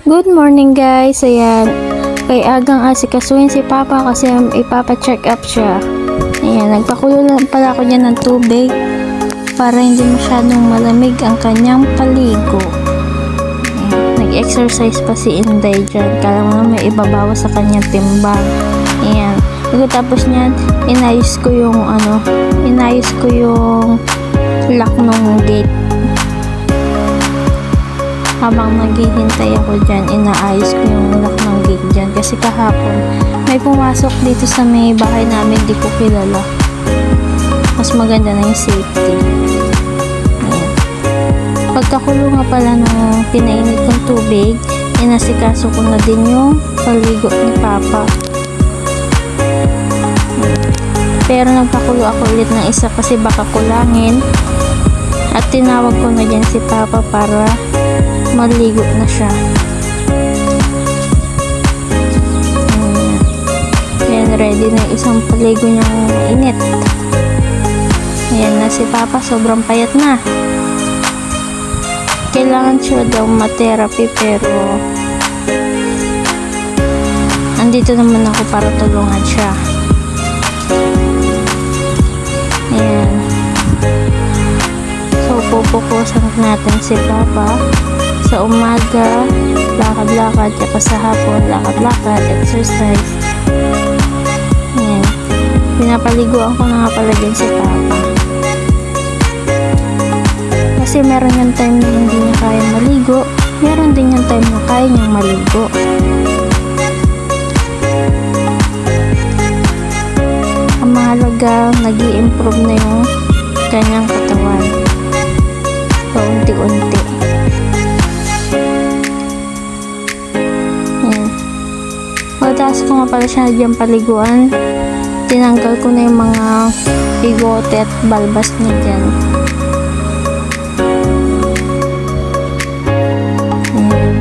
Good morning guys, ayan. Kay agang asikasuhin si Papa kasi ipapa-check up siya. Ayan, nagpakulo lang pala ako dyan ng tubig para hindi masyadong malamig ang kanyang paligo. Ayan, nag-exercise pa si Inday dyan. Kala mo na may ibabawas sa kanyang timbang. Ayan, pagkatapos niyan, inayos ko yung lock ng gate. Habang naghihintay ako dyan, inaayos ko yung lock ng gate dyan. Kasi kahapon, may pumasok dito sa may bahay namin, di ko kilala. Mas maganda na yung safety. Ayan. Pagkakulo nga pala ng pinainit kong tubig, inasikaso ko na din yung paligo ni Papa. Pero nagpakulo ako ulit ng isa kasi baka kulangin. At tinawag ko na dyan si Papa para maligo na siya. Ayan, ready na isang paligo niyang init. Ayan na si Papa, sobrang payat na. Kailangan siya daw ma-therapy pero andito naman ako para tulungan siya. Ayan. So, pupukusan natin si Papa. Sa umaga, lakad-lakad, tsaka sa hapon, lakad-lakad, exercise. Ayan. Pinapaliguan ko na nga pala din si Papa. Kasi meron yung time na hindi niya kaya maligo, meron din yung time na kaya niyang maligo. Ang mahalaga, nag-i-improve na yung kanyang katawan. Paunti-unti. Pagkatapos ko nga pala siya dyan paliguan, tinanggal ko na yung mga bigote at balbas niya dyan. Ayan.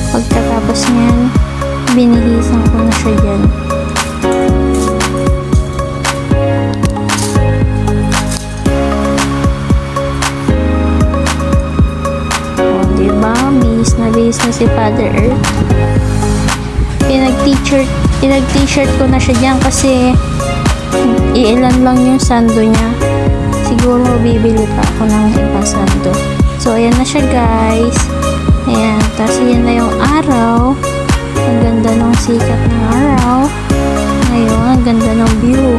Pagkatapos niyan, binihisan ko na siya dyan. O, diba? Bihis na si Father Earth. Pinag-t-shirt ko na siya dyan kasi iilan lang yung sando niya. Siguro bibili pa ako ng ibang sando. So, ayan na siya guys. Ayan. Tapos, ayan na yung araw. Ang ganda ng sikat ng araw. Ngayon, ang ganda ng view.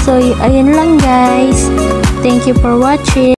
So, ayan lang guys. Thank you for watching.